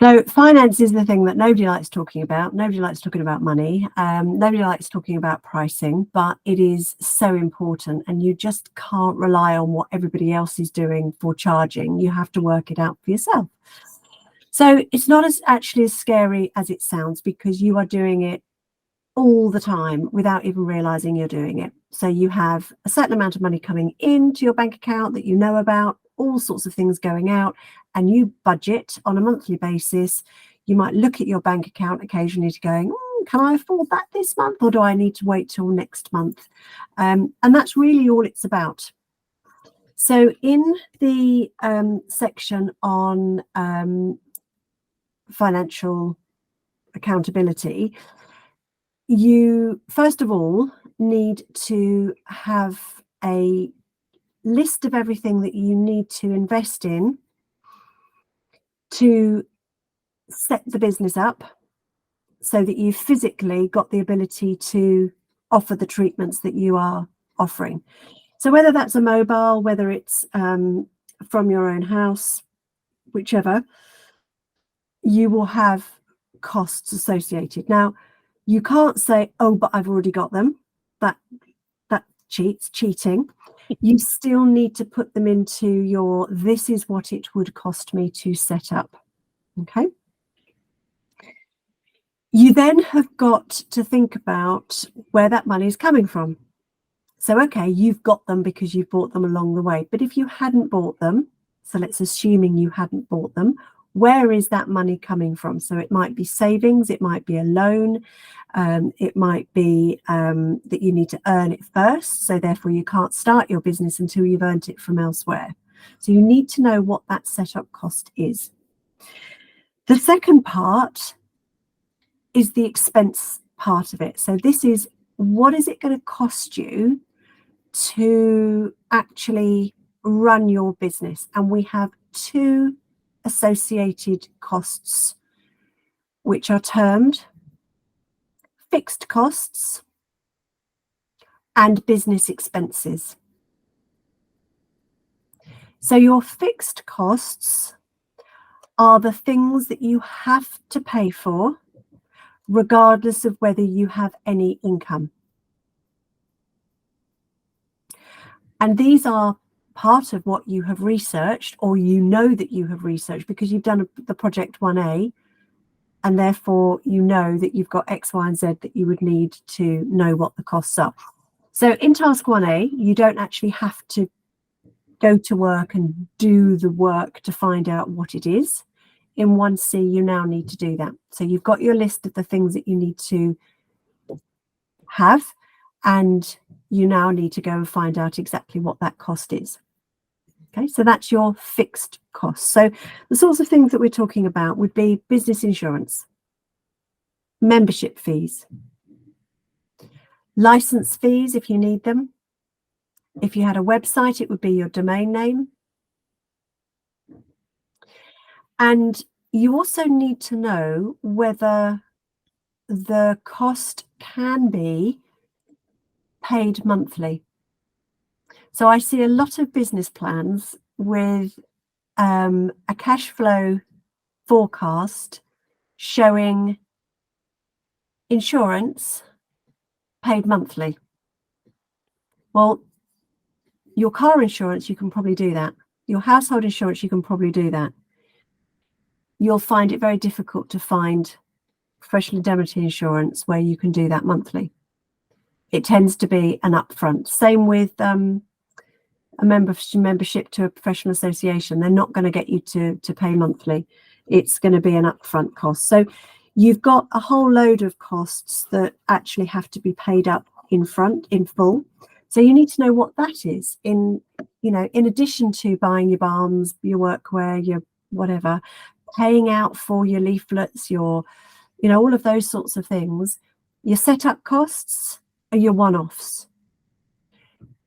So finance is the thing that nobody likes talking about. Nobody likes talking about money. Nobody likes talking about pricing, but it is so important, and you just can't rely on what everybody else is doing for charging. You have to work it out for yourself. So it's not actually as scary as it sounds, because you are doing it all the time without even realizing you're doing it. So you have a certain amount of money coming into your bank account that you know about, all sorts of things going out, and you budget on a monthly basis. You might look at your bank account occasionally to going, can I afford that this month, or do I need to wait till next month? And that's really all it's about. So in the section on financial accountability, you first of all need to have a list of everything that you need to invest in to set the business up, so that you physically got the ability to offer the treatments that you are offering. So whether that's a mobile, whether it's from your own house, whichever, you will have costs associated. Now, you can't say, oh, but I've already got them. That cheating. You still need to put them into your, this is what it would cost me to set up. Okay. You then have got to think about where that money is coming from. So, okay, you've got them because you've bought them along the way. But if you hadn't bought them, so let's assuming you hadn't bought them, where is that money coming from? So it might be savings, it might be a loan, it might be that you need to earn it first. So therefore you can't start your business until you've earned it from elsewhere. So you need to know what that setup cost is. The second part is the expense part of it. So this is, what is it going to cost you to actually run your business? And we have two associated costs, which are termed fixed costs and business expenses. So your fixed costs are the things that you have to pay for, regardless of whether you have any income. And these are part of what you have researched, or you know that you have researched because you've done the project 1A, and therefore you know that you've got X, Y, and Z that you would need to know what the costs are. So in task 1A, you don't actually have to go to work and do the work to find out what it is. In 1C, you now need to do that. So you've got your list of the things that you need to have, and you now need to go and find out exactly what that cost is. Okay, so that's your fixed costs. So the sorts of things that we're talking about would be business insurance, membership fees, license fees if you need them. If you had a website, it would be your domain name. And you also need to know whether the cost can be paid monthly. So I see a lot of business plans with a cash flow forecast showing insurance paid monthly. Well, your car insurance, you can probably do that. Your household insurance, you can probably do that. You'll find it very difficult to find professional indemnity insurance where you can do that monthly. It tends to be an upfront. Same with a membership to a professional association. They're not going to get you to pay monthly. It's going to be an upfront cost. So you've got a whole load of costs that actually have to be paid up in full. So you need to know what that is in addition to buying your balms, your workwear, your whatever, paying out for your leaflets, your, all of those sorts of things. Your setup costs are your one-offs.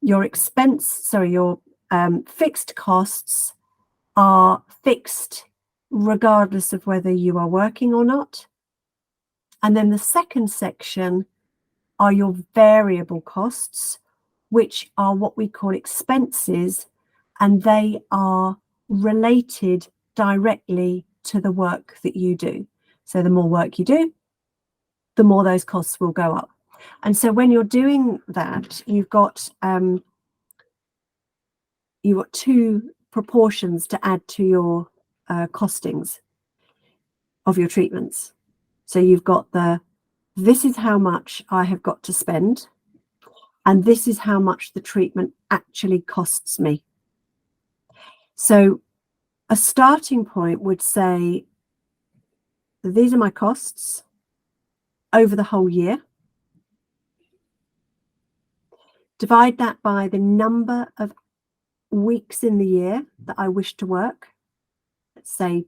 Your fixed costs are fixed regardless of whether you are working or not. And then the second section are your variable costs, which are what we call expenses, and they are related directly to the work that you do. So the more work you do, the more those costs will go up. And so when you're doing that, you've got two proportions to add to your costings of your treatments. So you've got this is how much I have got to spend, and this is how much the treatment actually costs me. So a starting point would say, these are my costs over the whole year. Divide that by the number of weeks in the year that I wish to work. Let's say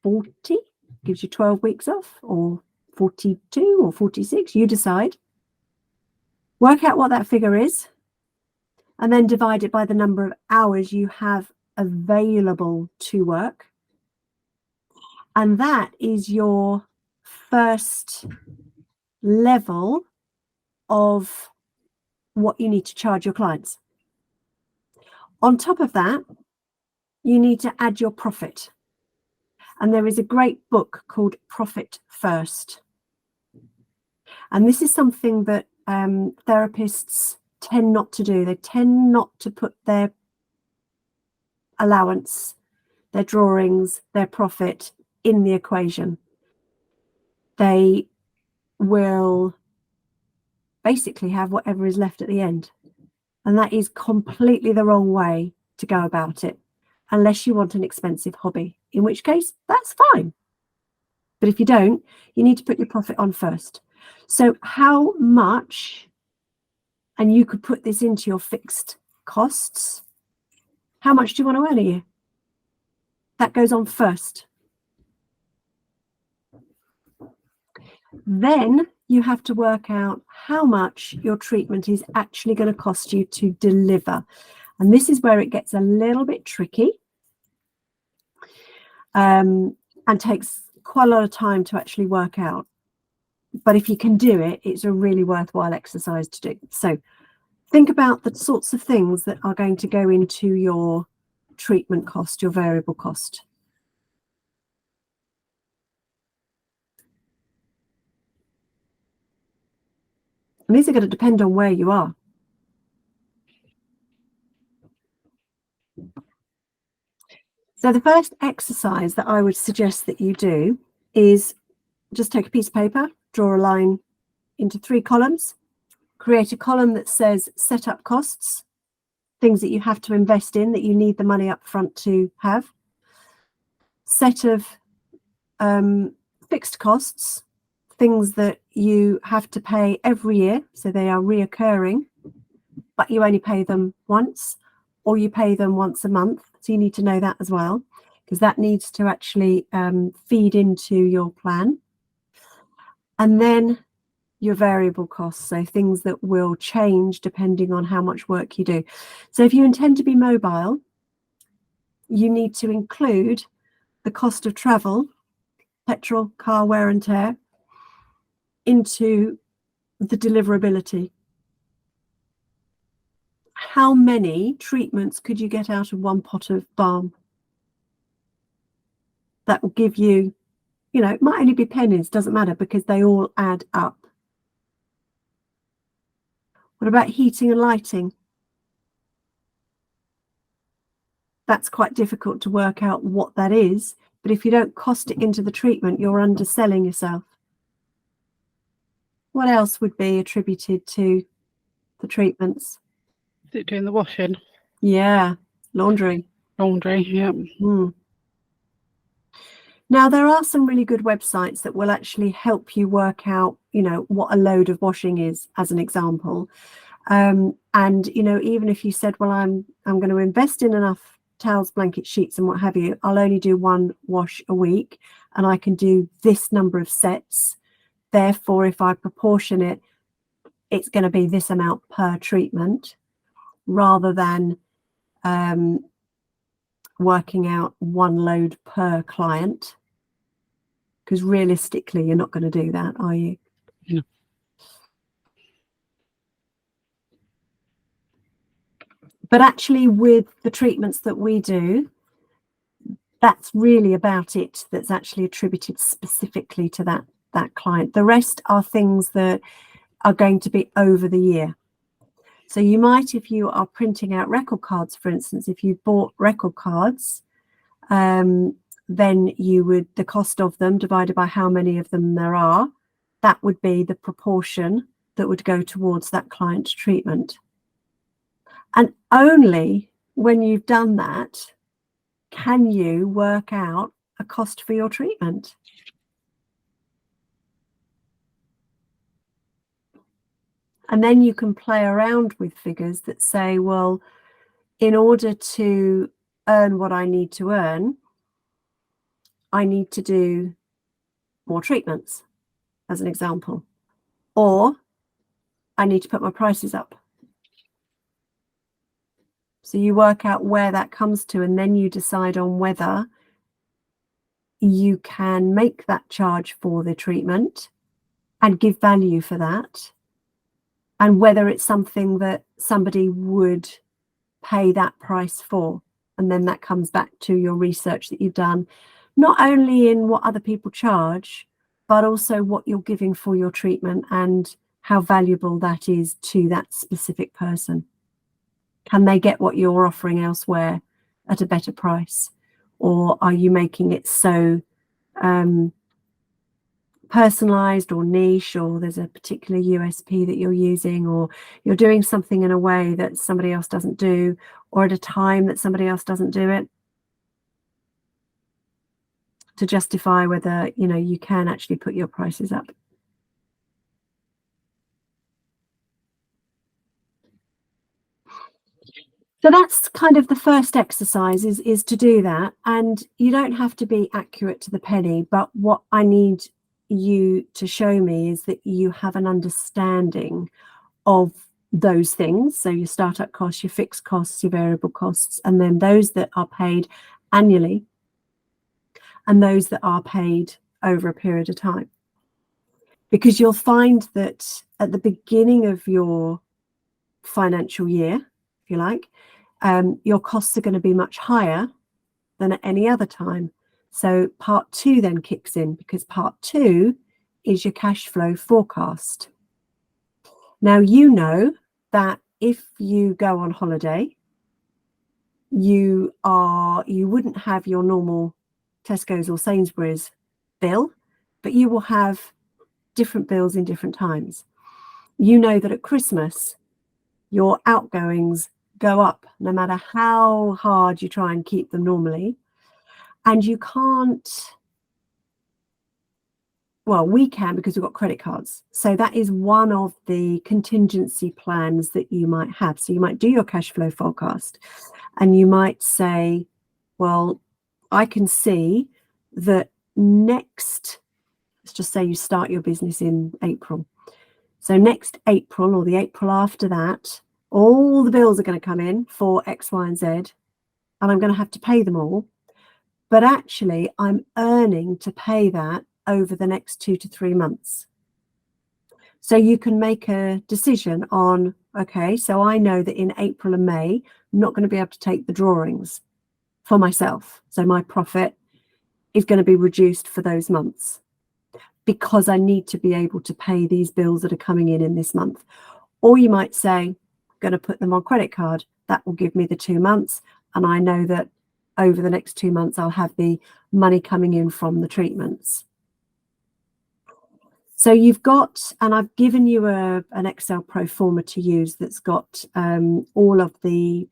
40 gives you 12 weeks off, or 42 or 46, you decide. Work out what that figure is, and then divide it by the number of hours you have available to work. And that is your first level of what you need to charge your clients. On top of that, you need to add your profit. And there is a great book called Profit First. And this is something that therapists tend not to do. They tend not to put their allowance, their drawings, their profit in the equation. They will basically have whatever is left at the end. And that is completely the wrong way to go about it, unless you want an expensive hobby, in which case that's fine. But if you don't, you need to put your profit on first. So how much, and you could put this into your fixed costs, how much do you want to earn a year? That goes on first. Then you have to work out how much your treatment is actually going to cost you to deliver. And this is where it gets a little bit tricky, and takes quite a lot of time to actually work out. But if you can do it, it's a really worthwhile exercise to do. So think about the sorts of things that are going to go into your treatment cost, your variable cost. And these are going to depend on where you are. So the first exercise that I would suggest that you do is just take a piece of paper, draw a line into 3 columns, create a column that says setup costs, things that you have to invest in, that you need the money up front to have. Set of fixed costs, things that you have to pay every year, so they are reoccurring, but you only pay them once, or you pay them once a month. So you need to know that as well, because that needs to actually feed into your plan. And then your variable costs, so things that will change depending on how much work you do. So if you intend to be mobile, you need to include the cost of travel, petrol, car wear and tear, into the deliverability. How many treatments could you get out of one pot of balm? That will give you, it might only be pennies, doesn't matter, because they all add up. What about heating and lighting? That's quite difficult to work out what that is, but if you don't cost it into the treatment, you're underselling yourself. What else would be attributed to the treatments? Is it doing the washing? Yeah, laundry. Laundry, yeah. Now, there are some really good websites that will actually help you work out, what a load of washing is, as an example. And, even if you said, well, I'm going to invest in enough towels, blankets, sheets, and what have you, I'll only do 1 wash a week, and I can do this number of sets. Therefore, if I proportion it, it's going to be this amount per treatment, rather than working out 1 load per client. Because realistically, you're not going to do that, are you? No. But actually with the treatments that we do, that's really about it, that's actually attributed specifically to that client. The rest are things that are going to be over the year. So you might, if you are printing out record cards, for instance, if you bought record cards, then you would, the cost of them divided by how many of them there are, that would be the proportion that would go towards that client's treatment. And only when you've done that can you work out a cost for your treatment. And then you can play around with figures that say, well, in order to earn what I need to earn, I need to do more treatments, as an example, or I need to put my prices up. So you work out where that comes to, and then you decide on whether you can make that charge for the treatment and give value for that, and whether it's something that somebody would pay that price for. And then that comes back to your research that you've done, not only in what other people charge, but also what you're giving for your treatment and how valuable that is to that specific person. Can they get what you're offering elsewhere at a better price? Or are you making it so personalized or niche, or there's a particular USP that you're using, or you're doing something in a way that somebody else doesn't do, or at a time that somebody else doesn't do it, to justify whether, you know, you can actually put your prices up. So that's kind of the first exercise, is to do that. And you don't have to be accurate to the penny, but what I need you to show me is that you have an understanding of those things. So your startup costs, your fixed costs, your variable costs, and then those that are paid annually and those that are paid over a period of time. Because you'll find that at the beginning of your financial year, if you like, your costs are going to be much higher than at any other time. So part 2 then kicks in, because part 2 is your cash flow forecast. Now, you know that if you go on holiday, you wouldn't have your normal Tesco's or Sainsbury's bill, but you will have different bills in different times. You know that at Christmas, your outgoings go up no matter how hard you try and keep them normally. And you can't, well, we can, because we've got credit cards. So that is one of the contingency plans that you might have. So you might do your cash flow forecast and you might say, well, I can see that let's just say you start your business in April. So next April, or the April after that, all the bills are going to come in for X, Y, and Z, and I'm going to have to pay them all. But actually, I'm earning to pay that over the next 2 to 3 months. So you can make a decision on, okay, so I know that in April and May, I'm not going to be able to take the drawings for myself. So my profit is going to be reduced for those months because I need to be able to pay these bills that are coming in this month. Or you might say, I'm going to put them on credit card. That will give me the 2 months. And I know that over the next 2 months, I'll have the money coming in from the treatments. So you've got, and I've given you an Excel pro forma to use that's got all of the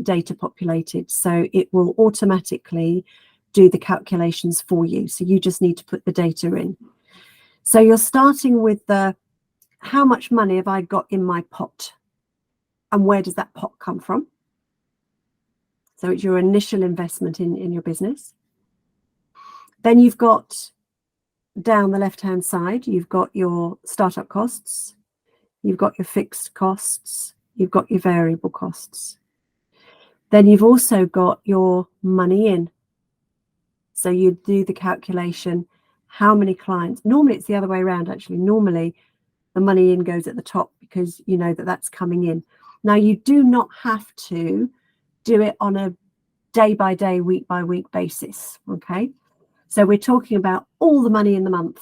data populated. So it will automatically do the calculations for you. So you just need to put the data in. So you're starting with how much money have I got in my pot? And where does that pot come from? So it's your initial investment in your business. Then you've got, down the left-hand side, you've got your startup costs, you've got your fixed costs, you've got your variable costs. Then you've also got your money in. So you do the calculation, how many clients, normally it's the other way around actually, normally the money in goes at the top because you know that that's coming in. Now, you do not have to do it on a day by day, week by week basis. Okay. So we're talking about all the money in the month.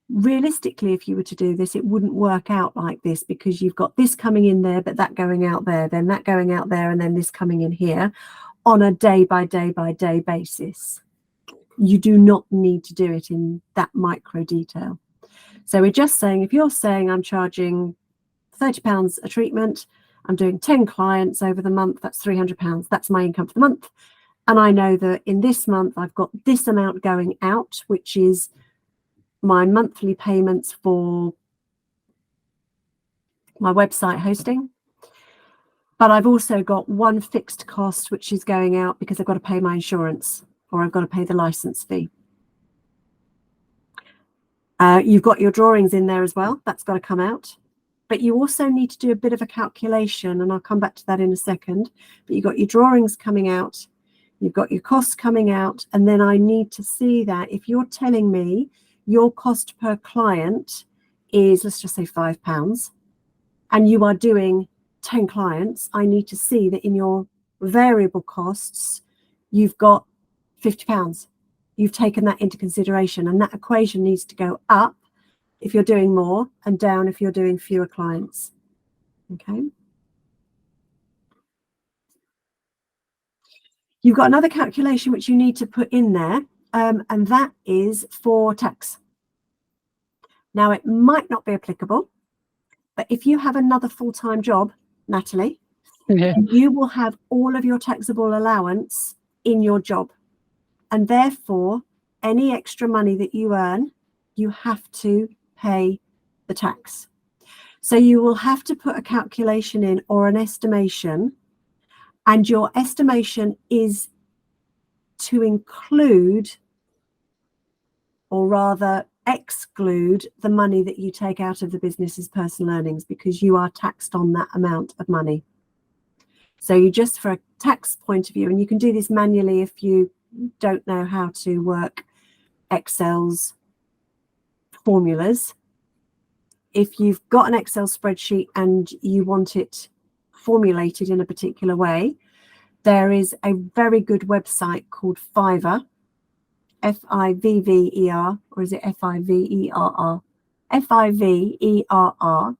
Realistically, if you were to do this, it wouldn't work out like this, because you've got this coming in there, but that going out there, then that going out there, and then this coming in here on a day by day basis. You do not need to do it in that micro detail. So we're just saying, if you're saying I'm charging £30 a treatment, I'm doing 10 clients over the month, that's £300. That's my income for the month. And I know that in this month, I've got this amount going out, which is my monthly payments for my website hosting. But I've also got one fixed cost, which is going out because I've got to pay my insurance, or I've got to pay the license fee. You've got your drawings in there as well. That's got to come out. But you also need to do a bit of a calculation, and I'll come back to that in a second. But you've got your drawings coming out, you've got your costs coming out, and then I need to see that if you're telling me your cost per client is, let's just say £5, and you are doing 10 clients, I need to see that in your variable costs, you've got £50. You've taken that into consideration, and that equation needs to go up if you're doing more and down if you're doing fewer clients. Okay. You've got another calculation which you need to put in there, and that is for tax. Now, it might not be applicable, but if you have another full-time job, Natalie, Yeah. you will have all of your taxable allowance in your job. And therefore, any extra money that you earn, you have to pay the tax. So you will have to put a calculation in, or an estimation, and your estimation is to include, or rather exclude, the money that you take out of the business as personal earnings, because you are taxed on that amount of money. So you just, for a tax point of view, and you can do this manually if you don't know how to work Excel's formulas. If you've got an Excel spreadsheet and you want it formulated in a particular way, there is a very good website called Fiverr, Fivver, or is it Fiverr? Fiverr,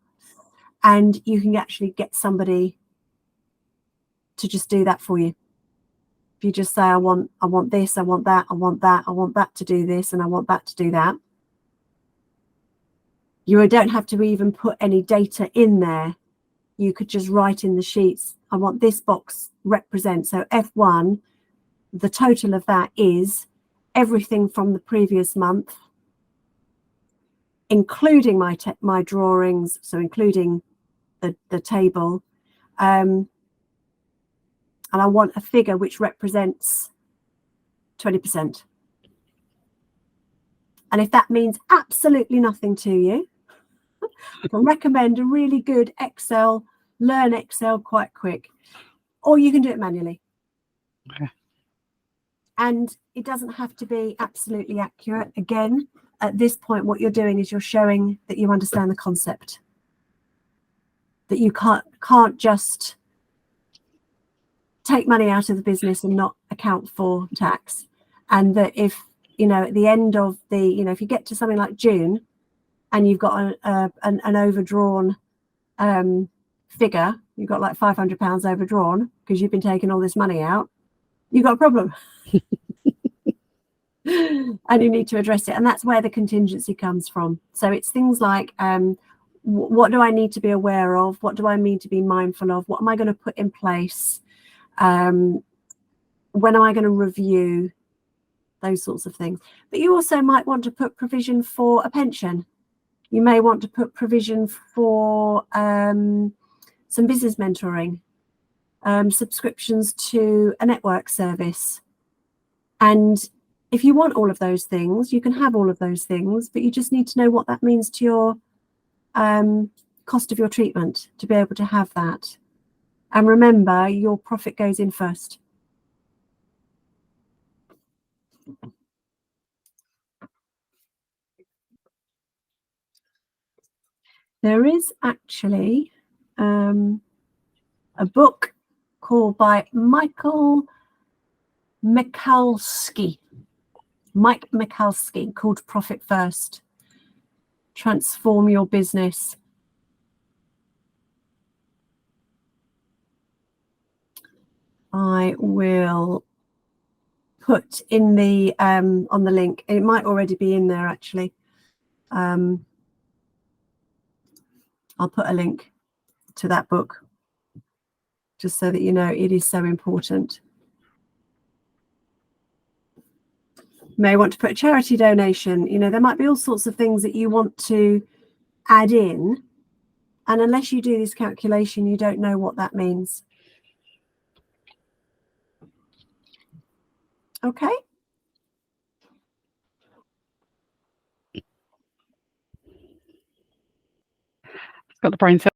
and you can actually get somebody to just do that for you. If you just say, I want this, I want that, I want that, I want that to do this, and I want that to do that. You don't have to even put any data in there. You could just write in the sheets, I want this box represent. So F1, the total of that is everything from the previous month, including my drawings, so including the table, and I want a figure which represents 20%. And if that means absolutely nothing to you, I can recommend a really good Excel, learn Excel quite quick, or you can do it manually. Okay. And it doesn't have to be absolutely accurate. Again, at this point, what you're doing is you're showing that you understand the concept, that you can't just take money out of the business and not account for tax. And that if, at the end of the, if you get to something like June and you've got an overdrawn figure, you've got like £500 overdrawn because you've been taking all this money out, you've got a problem. And you need to address it. And that's where the contingency comes from. So it's things like, what do I need to be aware of? What do I need to be mindful of? What am I going to put in place? When am I going to review? Those sorts of things. But you also might want to put provision for a pension. You may want to put provision for some business mentoring, subscriptions to a network service. And if you want all of those things, you can have all of those things, but you just need to know what that means to your cost of your treatment to be able to have that. And remember, your profit goes in first. There is actually a book called by Michael Michalski. Mike Michalski, called Profit First. Transform your business. I will put in the on the link. It might already be in there actually. I'll put a link to that book just so that you know it is so important. You may want to put a charity donation. You know, there might be all sorts of things that you want to add in, and unless you do this calculation, you don't know what that means. Okay. It's got the brain cell